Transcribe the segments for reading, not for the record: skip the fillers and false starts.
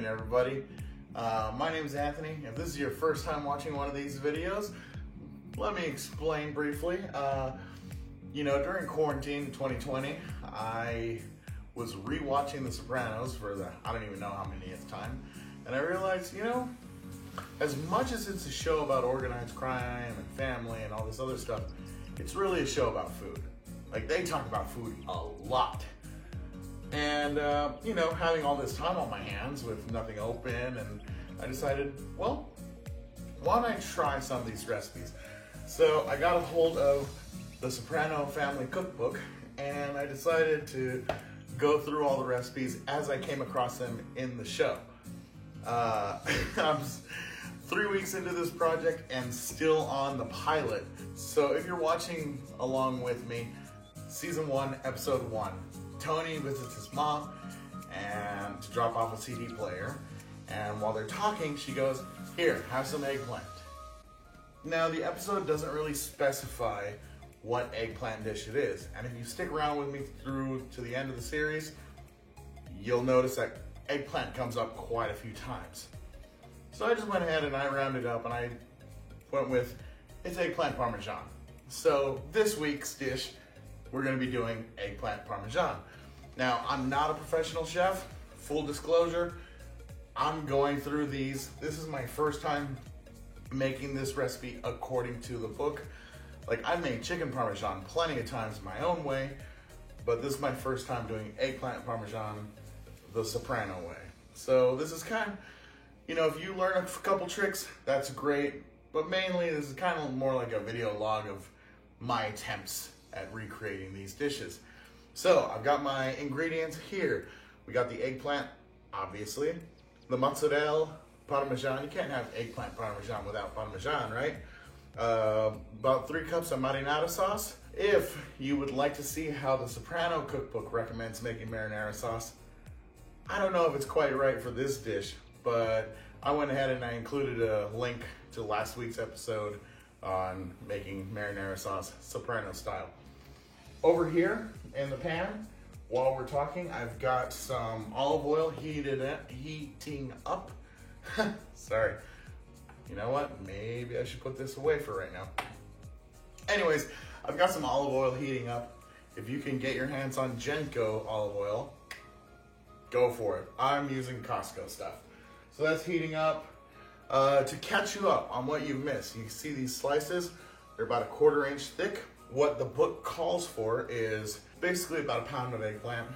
everybody. My name is Anthony. If this is your first time watching one of these videos, let me explain briefly. During quarantine 2020, I was rewatching The Sopranos for I don't even know how many time, and I realized, as much as it's a show about organized crime and family and all this other stuff, it's really a show about food. Like, they talk about food a lot. And, having all this time on my hands with nothing open, and I decided, well, why don't I try some of these recipes? So I got a hold of the Soprano Family Cookbook, and I decided to go through all the recipes as I came across them in the show. I'm 3 weeks into this project and still on the pilot. So if you're watching along with me, Season 1, Episode 1, Tony visits his mom and to drop off a CD player. And while they're talking, she goes, "Here, have some eggplant." Now, the episode doesn't really specify what eggplant dish it is. And if you stick around with me through to the end of the series, you'll notice that eggplant comes up quite a few times. So I just went ahead and I rounded up and I went with, it's eggplant parmesan. So this week's dish, we're gonna be doing eggplant parmesan. Now, I'm not a professional chef, full disclosure. I'm going through these. This is my first time making this recipe according to the book. Like, I've made chicken parmesan plenty of times my own way, but this is my first time doing eggplant parmesan the Soprano way. So this is kind of, if you learn a couple tricks, that's great, but mainly this is kind of more like a video log of my attempts at recreating these dishes. So I've got my ingredients here. We got the eggplant, obviously, the mozzarella, parmesan. You can't have eggplant parmesan without parmesan, right? About 3 cups of marinara sauce. If you would like to see how the Soprano cookbook recommends making marinara sauce, I don't know if it's quite right for this dish, but I went ahead and I included a link to last week's episode on making marinara sauce Soprano style. Over here in the pan, while we're talking, I've got some olive oil heating up. Sorry. You know what? Maybe I should put this away for right now. Anyways, I've got some olive oil heating up. If you can get your hands on Genco olive oil, go for it. I'm using Costco stuff. So that's heating up. To catch you up on what you've missed, you see these slices? They're about 1/4 inch thick. What the book calls for is basically about 1 pound of eggplant.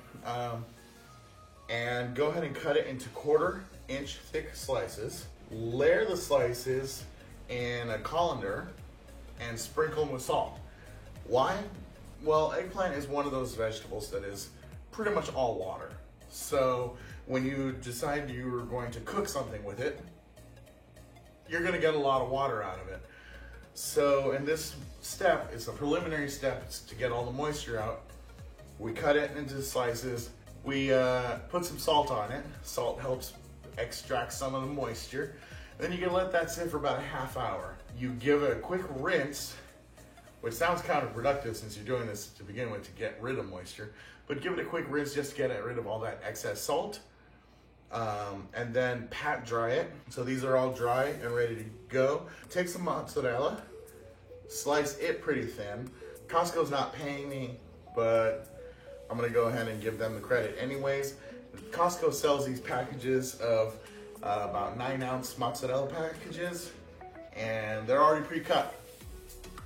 And go ahead and cut it into 1/4 inch thick slices. Layer the slices in a colander and sprinkle them with salt. Why? Well, eggplant is one of those vegetables that is pretty much all water. So when you decide you're going to cook something with it, you're gonna get a lot of water out of it. So in this step, it's a preliminary step, it's to get all the moisture out. We cut it into slices. We put some salt on it. Salt helps extract some of the moisture. Then you can let that sit for about a half hour. You give it a quick rinse, which sounds counterproductive since you're doing this to begin with to get rid of moisture, but give it a quick rinse just to get rid of all that excess salt. And then pat dry it. So these are all dry and ready to go. Take some mozzarella, slice it pretty thin. Costco's not paying me, but I'm gonna go ahead and give them the credit anyways. Costco sells these packages of about 9-ounce mozzarella packages, and they're already pre-cut.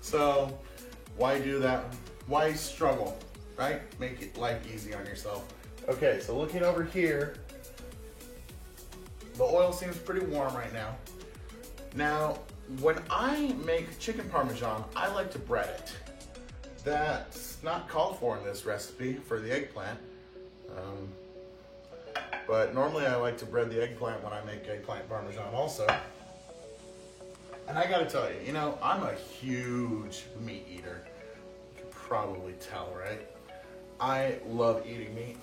So why do that? Why struggle, right? Make life easy on yourself. Okay, so looking over here, the oil seems pretty warm right now. Now, when I make chicken parmesan, I like to bread it. That's not called for in this recipe for the eggplant. But normally I like to bread the eggplant when I make eggplant parmesan also. And I gotta tell you, I'm a huge meat eater. You can probably tell, right? I love eating meat.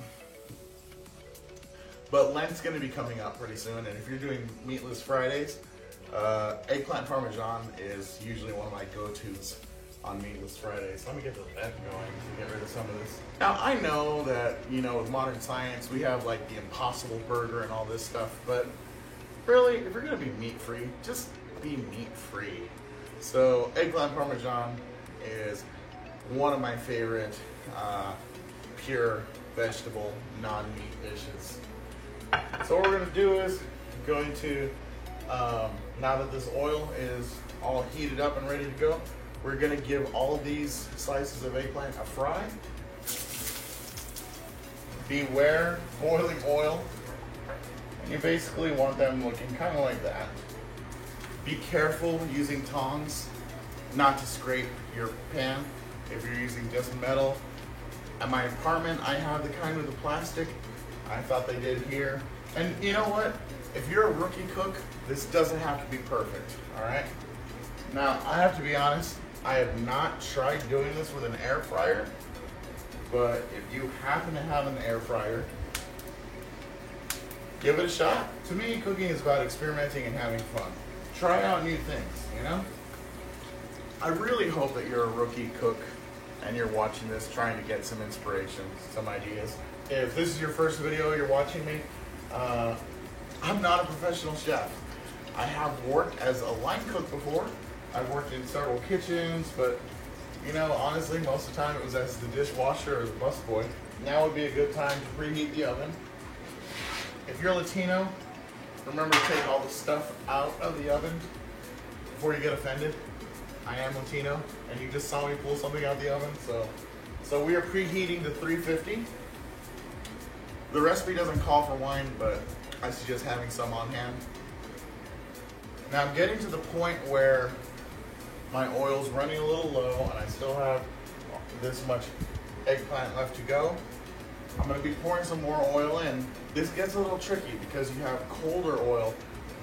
But Lent's gonna be coming up pretty soon, and if you're doing meatless Fridays, eggplant parmesan is usually one of my go-tos on Meatless Fridays. Let me get the vent going to get rid of some of this. Now, I know that, you know, with modern science, we have like the Impossible Burger and all this stuff, but really, if you're gonna be meat-free, just be meat-free. So, eggplant parmesan is one of my favorite pure vegetable, non-meat dishes. So what we're gonna do is, going to, now that this oil is all heated up and ready to go, we're gonna give all of these slices of eggplant a fry. Beware boiling oil. You basically want them looking kind of like that. Be careful using tongs not to scrape your pan if you're using just metal. At my apartment, I have the kind with the plastic. I thought they did here. And you know what? If you're a rookie cook, this doesn't have to be perfect, all right? Now, I have to be honest, I have not tried doing this with an air fryer, but if you happen to have an air fryer, give it a shot. To me, cooking is about experimenting and having fun. Try out new things, you know? I really hope that you're a rookie cook and you're watching this trying to get some inspiration, some ideas. If this is your first video you're watching me, I'm not a professional chef. I have worked as a line cook before. I've worked in several kitchens, but you know, honestly, most of the time it was as the dishwasher or the busboy. Now would be a good time to preheat the oven. If you're Latino, remember to take all the stuff out of the oven before you get offended. I am Latino, and you just saw me pull something out of the oven, so we are preheating to 350. The recipe doesn't call for wine, but I suggest having some on hand. Now I'm getting to the point where my oil's running a little low, and I still have this much eggplant left to go. I'm gonna be pouring some more oil in. This gets a little tricky because you have colder oil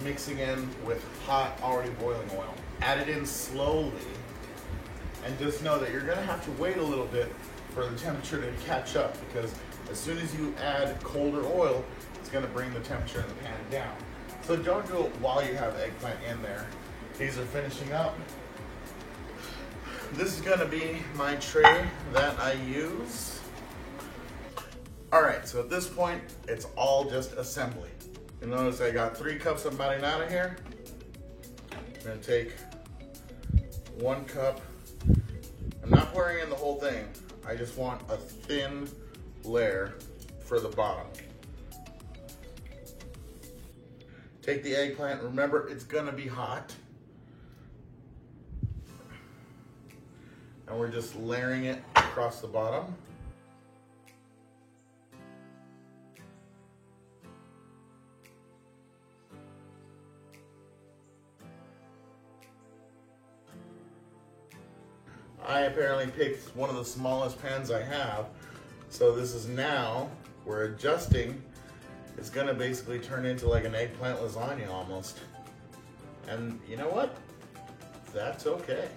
mixing in with hot, already boiling oil. Add it in slowly, and just know that you're gonna have to wait a little bit for the temperature to catch up, because as soon as you add colder oil, it's gonna bring the temperature in the pan down. So don't do it while you have eggplant in there. These are finishing up. This is gonna be my tray that I use. All right, so at this point, it's all just assembly. You notice I got 3 cups of marinara here. I'm gonna take 1 cup. I'm not pouring in the whole thing. I just want a thin layer for the bottom. Take the eggplant. Remember, it's gonna be hot. And we're just layering it across the bottom. I apparently picked one of the smallest pans I have. So this is now, we're adjusting. It's gonna basically turn into like an eggplant lasagna almost. And you know what? That's okay.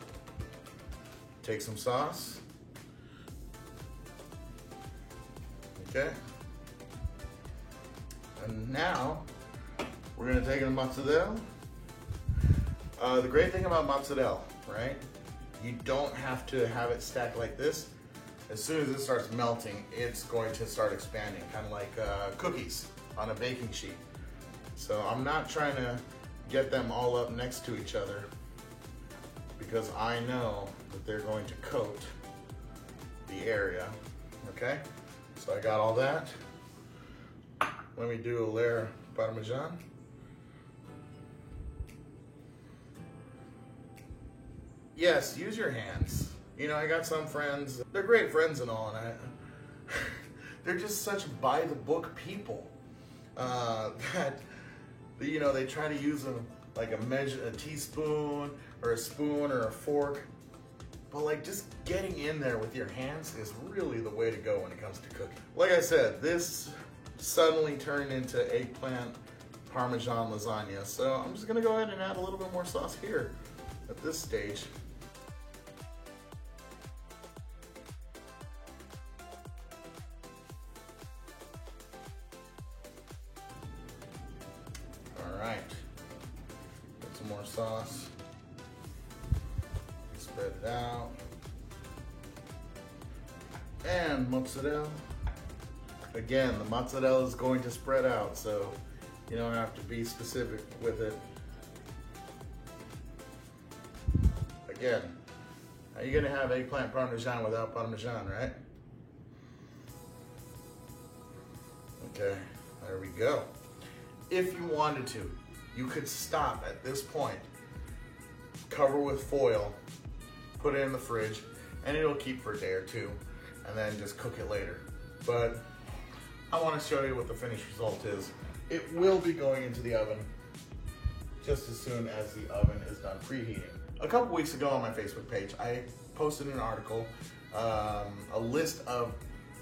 Take some sauce. Okay. And now, we're gonna take in mozzarella. The great thing about mozzarella, right? You don't have to have it stacked like this. As soon as it starts melting, it's going to start expanding, kind of like cookies on a baking sheet. So I'm not trying to get them all up next to each other, because I know that they're going to coat the area, okay? So I got all that. Let me do a layer of Parmesan. Yes, use your hands. You know, I got some friends, they're great friends and all, and they're just such by-the-book people that, you know, they try to use them like a teaspoon or a spoon or a fork. But like, just getting in there with your hands is really the way to go when it comes to cooking. Like I said, this suddenly turned into eggplant Parmesan lasagna. So I'm just gonna go ahead and add a little bit more sauce here at this stage. All right, get some more sauce, spread it out. And mozzarella. Again, the mozzarella is going to spread out, so you don't have to be specific with it. Again, how are you gonna have eggplant parmesan without parmesan, right? Okay, there we go. If you wanted to, you could stop at this point, cover with foil, put it in the fridge, and it'll keep for a day or two, and then just cook it later. But I want to show you what the finished result is. It will be going into the oven just as soon as the oven is done preheating. A couple weeks ago on my Facebook page, I posted an article, a list of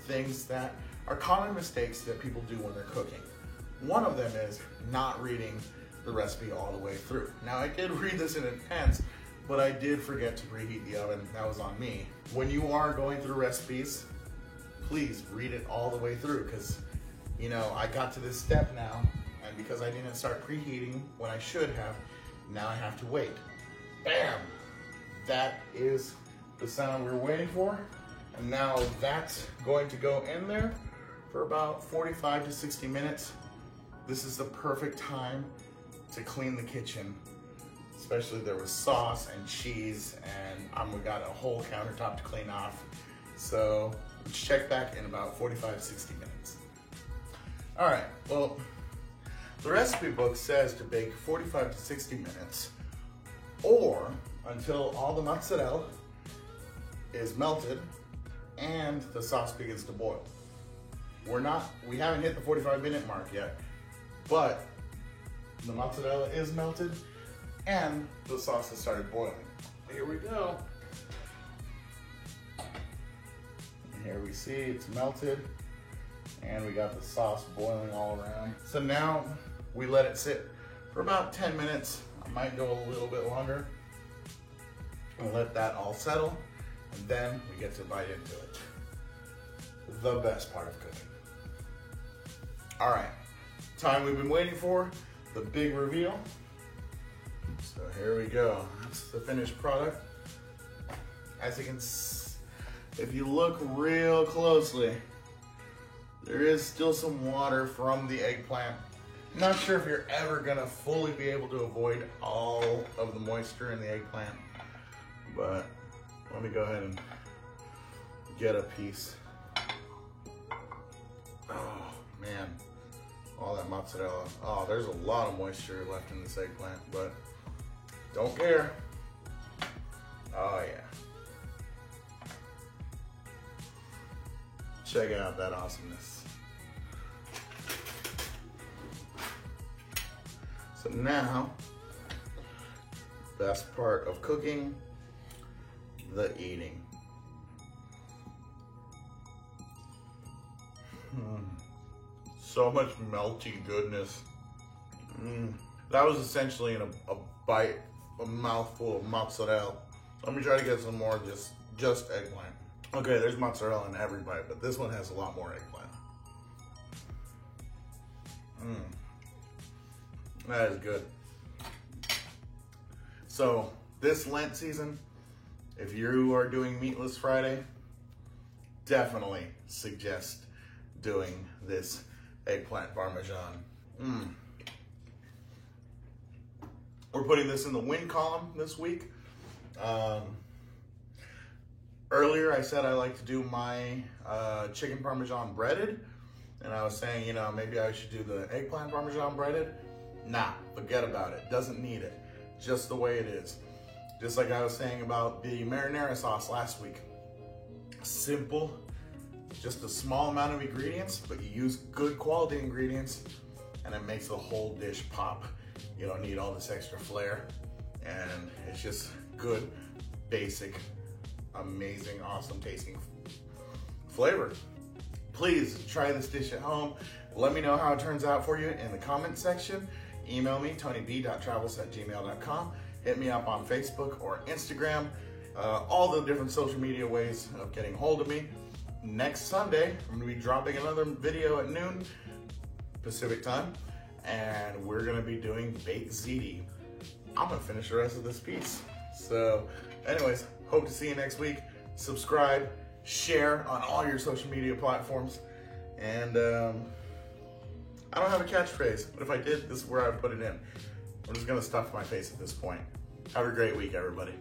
things that are common mistakes that people do when they're cooking. One of them is not reading the recipe all the way through. Now, I did read this in advance, but I did forget to preheat the oven. That was on me. When you are going through recipes, please read it all the way through, because you know, I got to this step now, and because I didn't start preheating when I should have, now I have to wait. Bam! That is the sound we were waiting for, and now that's going to go in there for about 45 to 60 minutes. This is the perfect time to clean the kitchen, especially there was sauce and cheese, and we got a whole countertop to clean off. So let's check back in about 45, 60 minutes. All right, well, the recipe book says to bake 45 to 60 minutes or until all the mozzarella is melted and the sauce begins to boil. We haven't hit the 45-minute mark yet, but the mozzarella is melted and the sauce has started boiling. Here we go. And here we see it's melted and we got the sauce boiling all around. So now we let it sit for about 10 minutes. I might go a little bit longer. And let that all settle, and then we get to bite into it. The best part of cooking. All right, time we've been waiting for, the big reveal. So here we go. That's the finished product. As you can see, if you look real closely, there is still some water from the eggplant. Not sure if you're ever gonna fully be able to avoid all of the moisture in the eggplant, but let me go ahead and get a piece. Oh man, all that mozzarella. Oh, there's a lot of moisture left in this eggplant, but don't care. Oh yeah. Check out that awesomeness. So now, best part of cooking, the eating. So much melty goodness. That was essentially in a bite, a mouthful of mozzarella. Let me try to get some more just eggplant. Okay, there's mozzarella in every bite, but this one has a lot more eggplant. That is good. So this Lent season, if you are doing Meatless Friday, definitely suggest doing this eggplant parmesan. We're putting this in the win column this week. Earlier I said I like to do my chicken parmesan breaded, and I was saying, you know, maybe I should do the eggplant parmesan breaded. Nah, forget about it. Doesn't need it. Just the way it is. Just like I was saying about the marinara sauce last week. Simple, just a small amount of ingredients, but you use good quality ingredients and it makes the whole dish pop. You don't need all this extra flair, and it's just good, basic, amazing, awesome tasting flavor. Please try this dish at home. Let me know how it turns out for you in the comment section. Email me, tonyb.travels@gmail.com. Hit me up on Facebook or Instagram. All the different social media ways of getting hold of me. Next Sunday, I'm gonna be dropping another video at noon Pacific time, and we're gonna be doing baked ziti. I'm gonna finish the rest of this piece. So anyways, hope to see you next week. Subscribe, share on all your social media platforms. And I don't have a catchphrase, but if I did, this is where I would put it in. I'm just gonna stuff my face at this point. Have a great week, everybody.